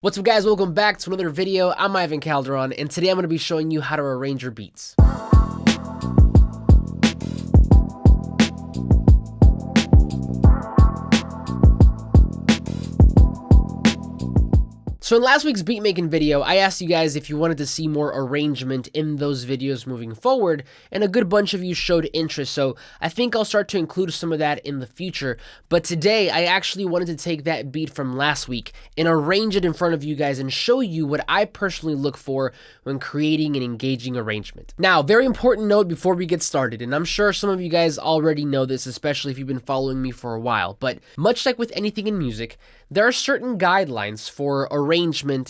What's up guys, welcome back to another video. I'm Ivan Calderon, and today I'm going to be showing you how to arrange your beats. So in last week's beat making video, I asked you guys if you wanted to see more arrangement in those videos moving forward, and a good bunch of you showed interest, so I think I'll start to include some of that in the future. But today, I actually wanted to take that beat from last week and arrange it in front of you guys and show you what I personally look for when creating an engaging arrangement. Now, very important note before we get started, and I'm sure some of you guys already know this, especially if you've been following me for a while, but much like with anything in music, there are certain guidelines for arrangement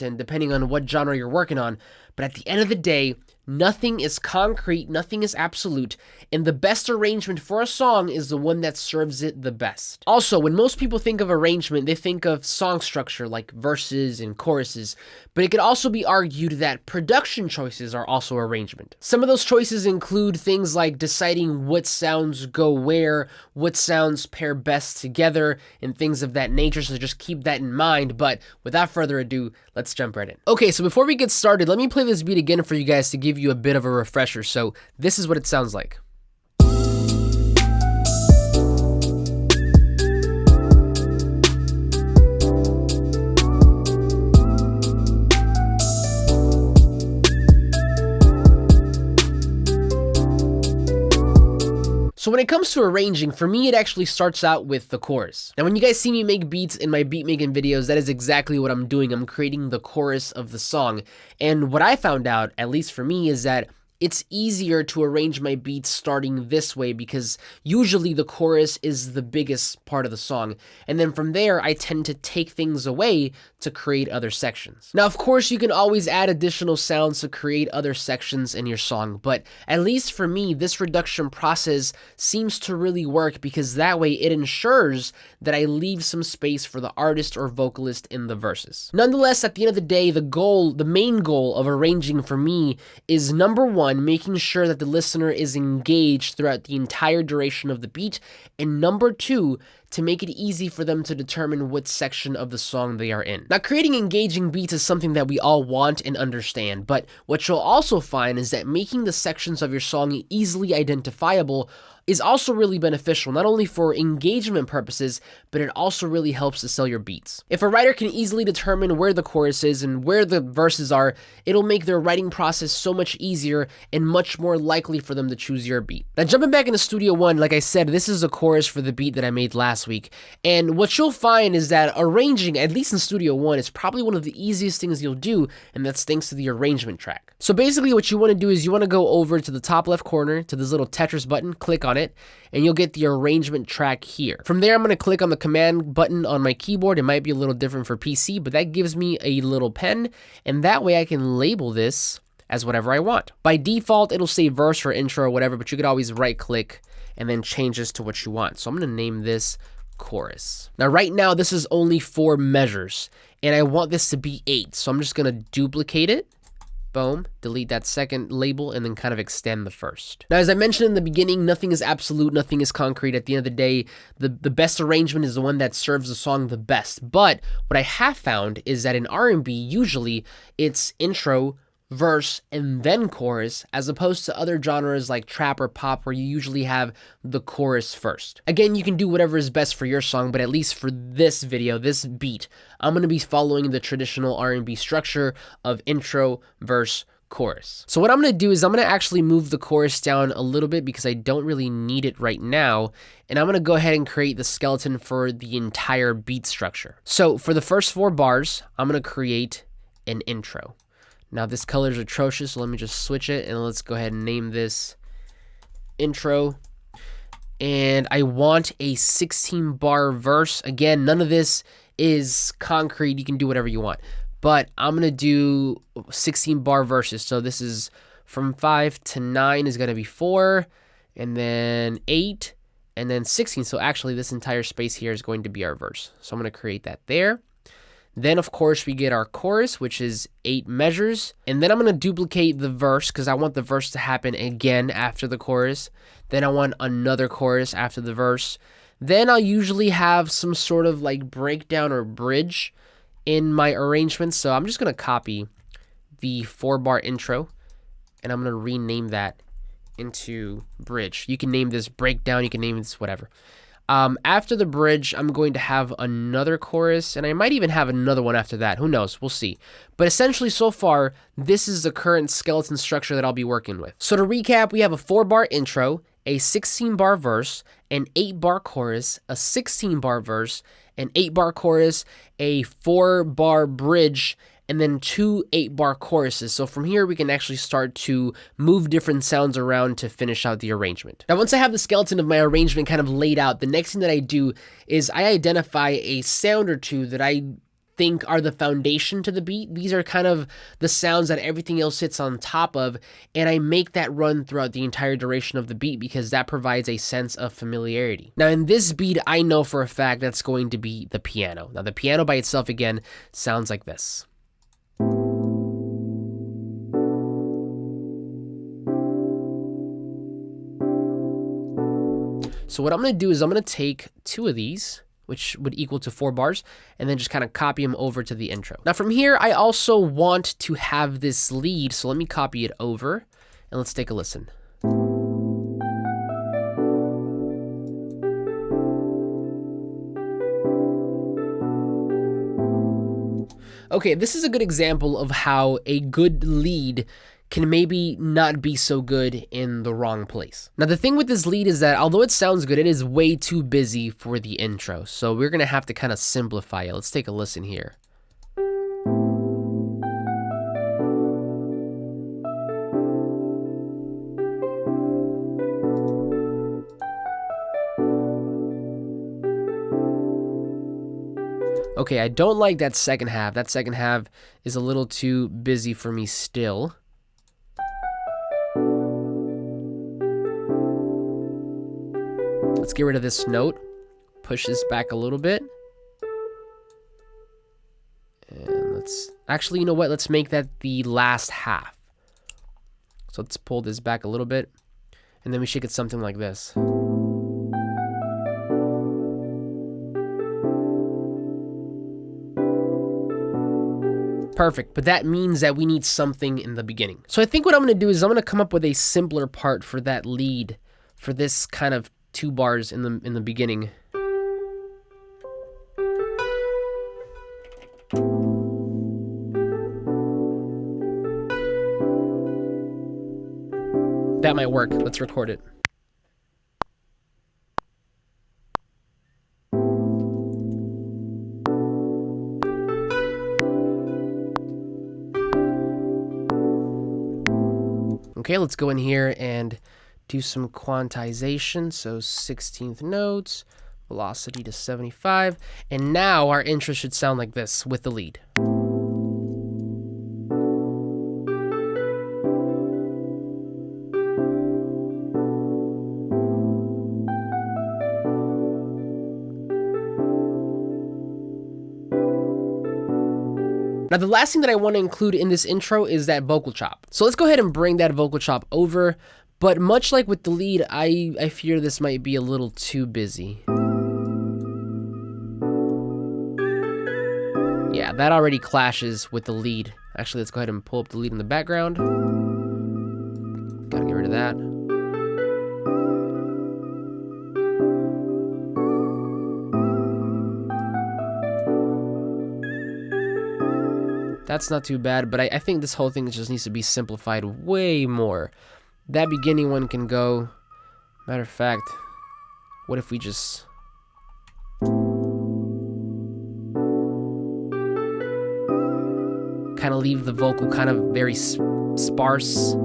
and depending on what genre you're working on, but at the end of the day, nothing is concrete, nothing is absolute, and the best arrangement for a song is the one that serves it the best. Also, when most people think of arrangement, they think of song structure like verses and choruses, but it could also be argued that production choices are also arrangement. Some of those choices include things like deciding what sounds go where, what sounds pair best together, and things of that nature, so just keep that in mind. But without further ado, let's jump right in. Okay, so before we get started, let me play this beat again for you guys to give you a bit of a refresher. So this is what it sounds like. So when it comes to arranging, for me, it actually starts out with the chorus. Now, when you guys see me make beats in my beat making videos, that is exactly what I'm doing. I'm creating the chorus of the song. And what I found out, at least for me, is that it's easier to arrange my beats starting this way because usually the chorus is the biggest part of the song. And then from there, I tend to take things away to create other sections. Now, of course, you can always add additional sounds to create other sections in your song, but at least for me, this reduction process seems to really work because that way it ensures that I leave some space for the artist or vocalist in the verses. Nonetheless, at the end of the day, the main goal of arranging for me is number one, making sure that the listener is engaged throughout the entire duration of the beat, and number two, to make it easy for them to determine what section of the song they are in. Now, creating engaging beats is something that we all want and understand, but what you'll also find is that making the sections of your song easily identifiable is also really beneficial, not only for engagement purposes, but it also really helps to sell your beats. If a writer can easily determine where the chorus is and where the verses are, it'll make their writing process so much easier and much more likely for them to choose your beat. Now, jumping back into Studio One, like I said, this is a chorus for the beat that I made last week, and what you'll find is that arranging, at least in Studio One, is probably one of the easiest things you'll do, and that's thanks to the arrangement track. So basically what you want to do is you want to go over to the top left corner to this little Tetris button, click on it, and you'll get the arrangement track here. From there, I'm going to click on the command button on my keyboard. It might be a little different for PC, but that gives me a little pen, and that way I can label this as whatever I want. By default, it'll say verse or intro or whatever, but you could always right click and then change this to what you want. So I'm going to name this chorus. Now, right now, this is only 4 measures, and I want this to be 8. So I'm just going to duplicate it. Boom, delete that second label, and then kind of extend the first. Now, as I mentioned in the beginning, nothing is absolute, nothing is concrete. At the end of the day, the best arrangement is the one that serves the song the best. But what I have found is that in R&B, usually it's intro, verse, and then chorus, as opposed to other genres like trap or pop where you usually have the chorus first. Again, you can do whatever is best for your song, but at least for this video, this beat, I'm going to be following the traditional R&B structure of intro, verse, chorus. So what I'm going to do is I'm going to actually move the chorus down a little bit because I don't really need it right now, and I'm going to go ahead and create the skeleton for the entire beat structure. So for the first 4 bars, I'm going to create an intro. Now this color is atrocious, so let me just switch it, and let's go ahead and name this intro. And I want a 16-bar verse. Again, none of this is concrete. You can do whatever you want. But I'm going to do 16-bar verses. So this is from 5 to 9 is going to be 4, and then 8, and then 16. So actually this entire space here is going to be our verse. So I'm going to create that there. Then, of course, we get our chorus, which is 8 measures. And then I'm going to duplicate the verse because I want the verse to happen again after the chorus. Then I want another chorus after the verse. Then I'll usually have some sort of like breakdown or bridge. in my arrangement. So I'm just going to copy the 4-bar intro, and I'm going to rename that into bridge. You can name this breakdown, you can name this whatever. After the bridge, I'm going to have another chorus, and I might even have another one after that. Who knows? We'll see. But essentially, so far, this is the current skeleton structure that I'll be working with. So to recap, we have a 4-bar intro, a 16-bar verse, an 8-bar chorus, a 16-bar verse, an 8-bar chorus, a 4-bar bridge, and then 2 8-bar choruses. So from here, we can actually start to move different sounds around to finish out the arrangement. Now, once I have the skeleton of my arrangement kind of laid out, the next thing that I do is I identify a sound or two that I think are the foundation to the beat. These are kind of the sounds that everything else sits on top of, and I make that run throughout the entire duration of the beat because that provides a sense of familiarity. Now, in this beat, I know for a fact that's going to be the piano. Now, the piano by itself, again, sounds like this. So what I'm going to do is I'm going to take 2 of these, which would equal to 4 bars, and then just kind of copy them over to the intro. Now from here, I also want to have this lead, so let me copy it over, and let's take a listen. Okay, this is a good example of how a good lead can maybe not be so good in the wrong place. Now, the thing with this lead is that although it sounds good, it is way too busy for the intro. So we're gonna have to kind of simplify it. Let's take a listen here. Okay, I don't like that second half. That second half is a little too busy for me still. Let's get rid of this note, push this back a little bit. And let's, actually, you know what? Let's make that the last half. So let's pull this back a little bit, and then we should get something like this. Perfect, but that means that we need something in the beginning. So I think what I'm gonna do is I'm gonna come up with a simpler part for that lead, for this kind of 2 bars in the beginning. That might work. Let's record it. Okay, let's go in here and do some quantization. So 16th notes, velocity to 75. And now our intro should sound like this with the lead. Now, the last thing that I want to include in this intro is that vocal chop. So let's go ahead and bring that vocal chop over. But much like with the lead, I fear this might be a little too busy. Yeah, that already clashes with the lead. Actually, let's go ahead and pull up the lead in the background. Gotta get rid of that. That's not too bad, but I think this whole thing just needs to be simplified way more. That beginning one can go. Matter of fact, what if we just... kind of leave the vocal kind of very sparse.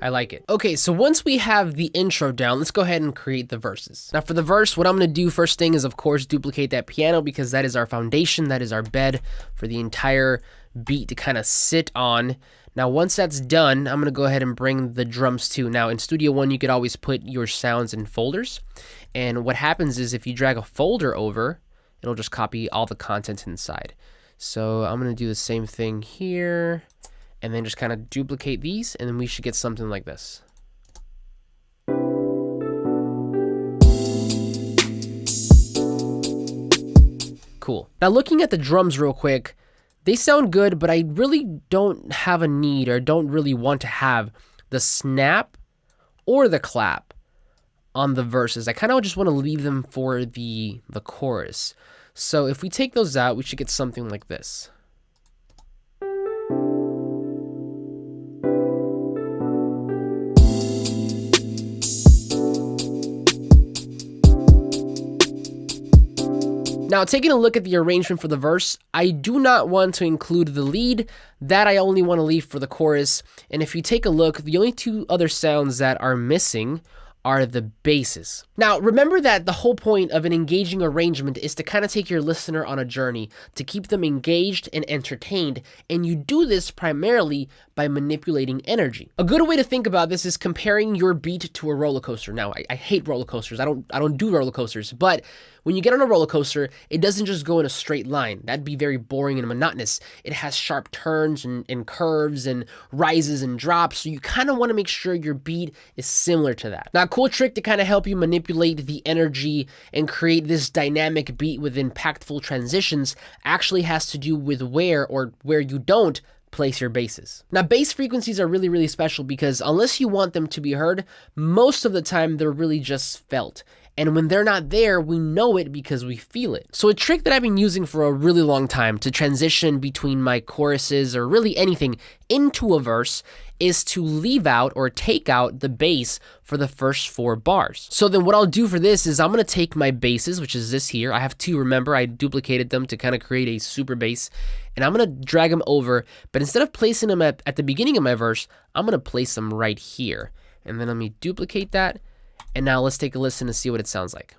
I like it. Okay, so once we have the intro down, let's go ahead and create the verses. Now for the verse, what I'm gonna do first thing is, of course, duplicate that piano because that is our foundation, that is our bed for the entire beat to kind of sit on. Now once that's done, I'm gonna go ahead and bring the drums too. Now in Studio One, you could always put your sounds in folders. And what happens is if you drag a folder over, it'll just copy all the content inside. So I'm gonna do the same thing here. And then just kind of duplicate these, and then we should get something like this. cool. Now looking at the drums real quick, they sound good, but I really don't have a need or don't really want to have the snap or the clap on the verses. I kind of just want to leave them for the chorus. So if we take those out, we should get something like this. Now, taking a look at the arrangement for the verse, I do not want to include the lead. That I only want to leave for the chorus. And if you take a look, the only two other sounds that are missing are the basses. Now, remember that the whole point of an engaging arrangement is to kind of take your listener on a journey, to keep them engaged and entertained, and you do this primarily by manipulating energy. A good way to think about this is comparing your beat to a roller coaster. Now, I hate roller coasters. I don't do roller coasters, but when you get on a roller coaster, it doesn't just go in a straight line. That'd be very boring and monotonous. It has sharp turns and curves and rises and drops, so you kind of want to make sure your beat is similar to that. Now, a cool trick to kind of help you manipulate the energy and create this dynamic beat with impactful transitions actually has to do with where you don't place your basses. Now, bass frequencies are really, really special because unless you want them to be heard, most of the time they're really just felt. And when they're not there, we know it because we feel it. So a trick that I've been using for a really long time to transition between my choruses or really anything into a verse is to leave out or take out the bass for the first 4 bars. So then what I'll do for this is I'm going to take my basses, which is this here. I have 2, remember, I duplicated them to kind of create a super bass, and I'm going to drag them over, but instead of placing them at the beginning of my verse, I'm going to place them right here. And then let me duplicate that. And now let's take a listen and see what it sounds like.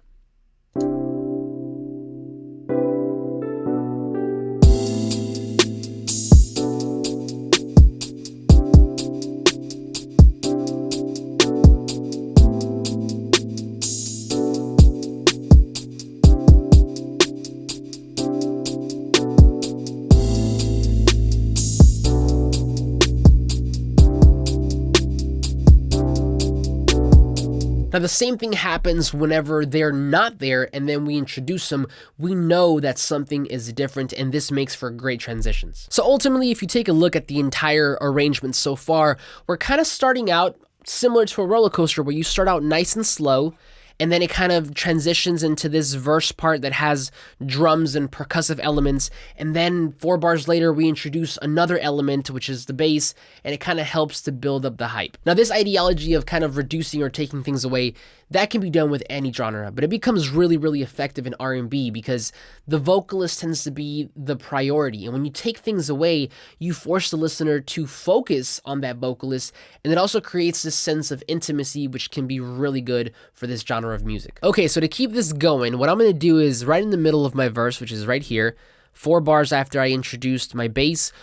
Now, the same thing happens whenever they're not there and then we introduce them. We know that something is different, and this makes for great transitions. So ultimately, if you take a look at the entire arrangement so far, we're kind of starting out similar to a roller coaster where you start out nice and slow, and then it kind of transitions into this verse part that has drums and percussive elements. And then 4 bars later, we introduce another element, which is the bass, and it kind of helps to build up the hype. Now, this ideology of kind of reducing or taking things away, that can be done with any genre, but it becomes really, really effective in R&B because the vocalist tends to be the priority. And when you take things away, you force the listener to focus on that vocalist, and it also creates this sense of intimacy, which can be really good for this genre of music. Okay, so to keep this going, what I'm going to do is right in the middle of my verse, which is right here, 4 bars after I introduced my bass,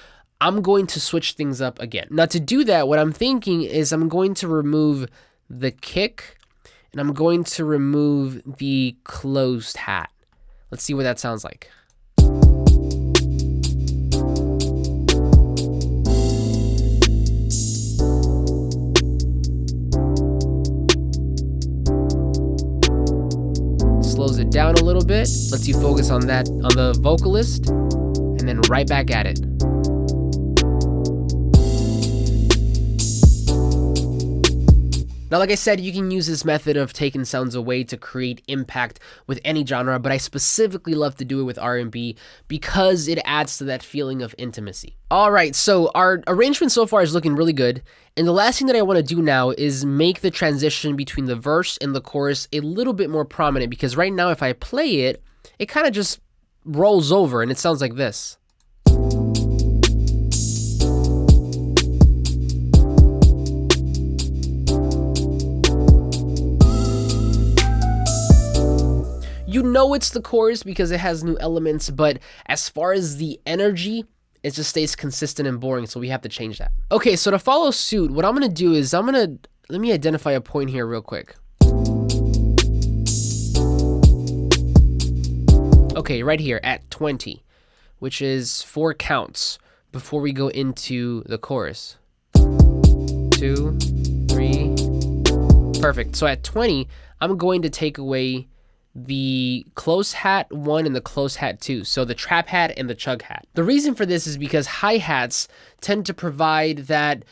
I'm going to switch things up again. Now, to do that, what I'm thinking is I'm going to remove the kick, and I'm going to remove the closed hat. Let's see what that sounds like. Slows it down a little bit, lets you focus on that, on the vocalist, and then right back at it. Now, like I said, you can use this method of taking sounds away to create impact with any genre, but I specifically love to do it with R&B because it adds to that feeling of intimacy. All right, so our arrangement so far is looking really good, and the last thing that I want to do now is make the transition between the verse and the chorus a little bit more prominent, because right now if I play it, it kind of just rolls over and it sounds like this. You know it's the chorus because it has new elements, but as far as the energy, it just stays consistent and boring, so we have to change that. Okay, so to follow suit, what I'm going to do is let me identify a point here real quick. Okay, right here at 20, which is 4 counts before we go into the chorus. 2, 3, perfect. So at 20, I'm going to take away the close hat 1 and the close hat 2. So the trap hat and the chug hat. The reason for this is because hi-hats tend to provide that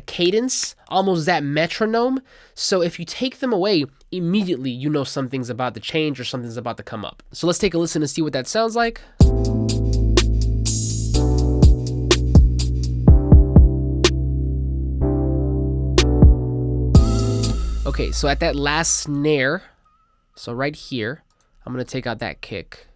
cadence, almost that metronome. So if you take them away, immediately you know something's about to change or something's about to come up. So let's take a listen to see what that sounds like. Okay, so at that last snare, so right here, I'm gonna take out that kick.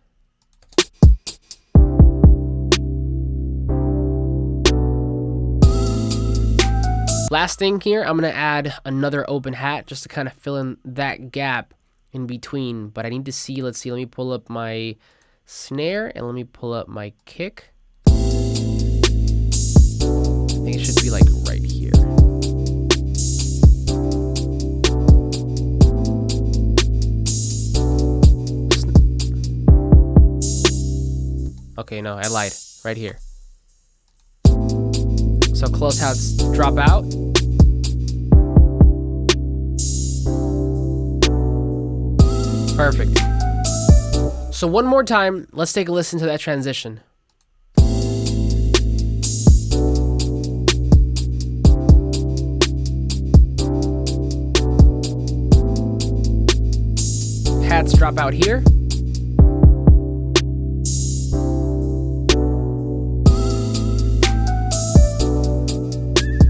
Last thing here, I'm gonna add another open hat just to kind of fill in that gap in between. But I need to see, let's see, let me pull up my snare and let me pull up my kick. I think it should be like right here. Okay, no, I lied. Right here. So close hats drop out. Perfect. So one more time, let's take a listen to that transition. Hats drop out here.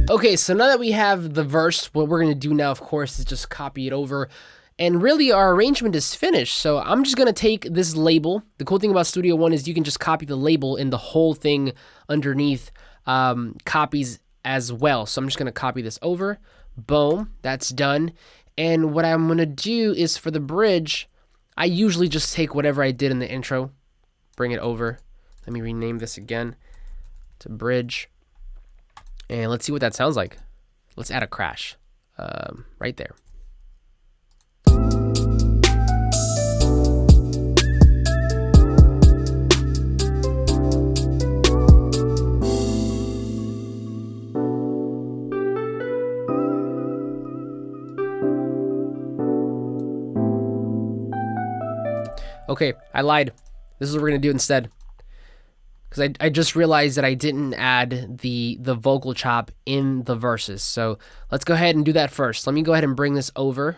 Okay, so now that we have the verse, what we're going to do now, of course, is just copy it over. And really, our arrangement is finished. So I'm just going to take this label. The cool thing about Studio One is you can just copy the label and the whole thing underneath copies as well. So I'm just going to copy this over. Boom, that's done. And what I'm going to do is for the bridge, I usually just take whatever I did in the intro, bring it over. Let me rename this again to bridge. And let's see what that sounds like. Let's add a crash right there. Okay, I lied. This is what we're going to do instead. Because I just realized that I didn't add the vocal chop in the verses. So let's go ahead and do that first. Let me go ahead and bring this over.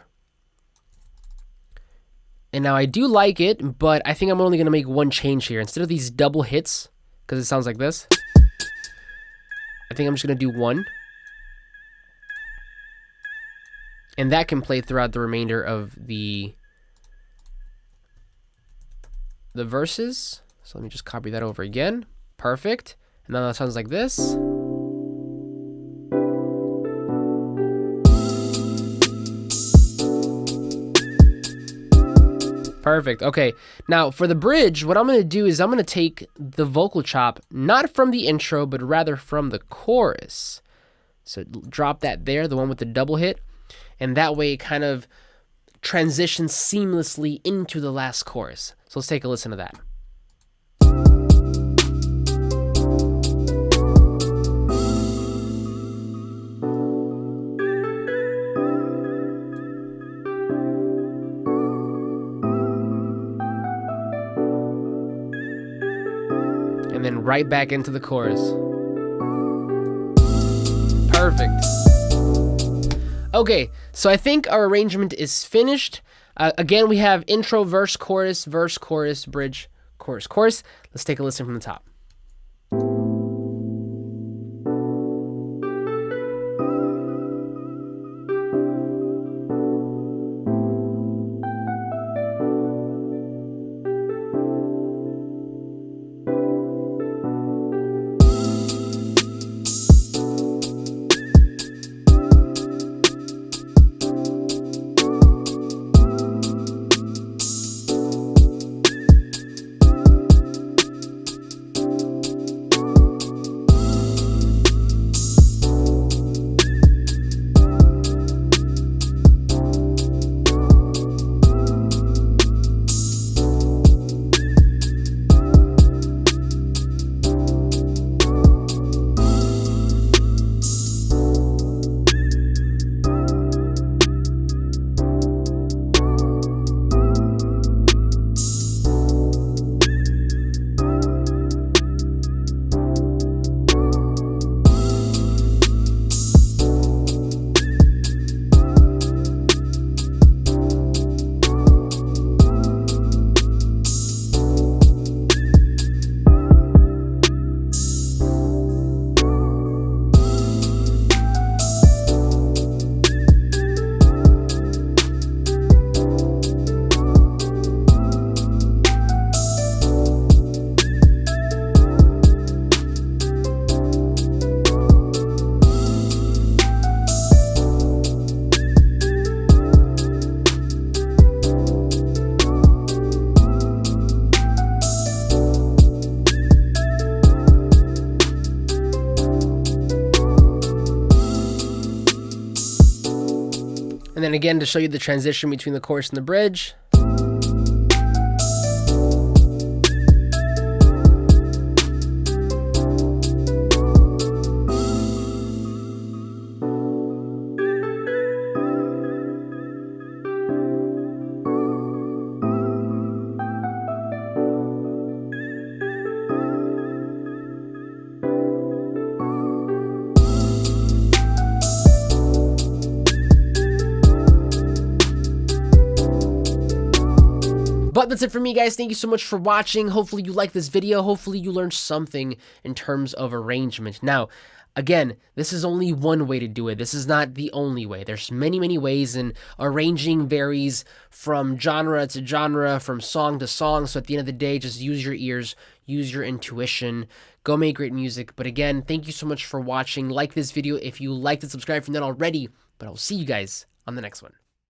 And now I do like it, but I think I'm only going to make one change here. Instead of these double hits, because it sounds like this, I think I'm just going to do one. And that can play throughout the remainder of the verses. So let me just copy that over again. Perfect. And now that sounds like this. Perfect. Okay. Now for the bridge, what I'm going to do is I'm going to take the vocal chop, not from the intro, but rather from the chorus. So drop that there, the one with the double hit. And that way it kind of transitions seamlessly into the last chorus. So let's take a listen to that. And then right back into the chorus. Perfect. Okay, so I think our arrangement is finished. Again, we have intro, verse, chorus, bridge, chorus, chorus. Let's take a listen from the top. then again, to show you the transition between the chorus and the bridge. But that's it for me, guys. Thank you so much for watching. Hopefully you liked this video. Hopefully you learned something in terms of arrangement. Now, again, this is only one way to do it. This is not the only way. There's many, many ways, and arranging varies from genre to genre, from song to song. So at the end of the day, just use your ears, use your intuition, go make great music. But again, thank you so much for watching. Like this video if you liked it, subscribe if you're not already, but I'll see you guys on the next one.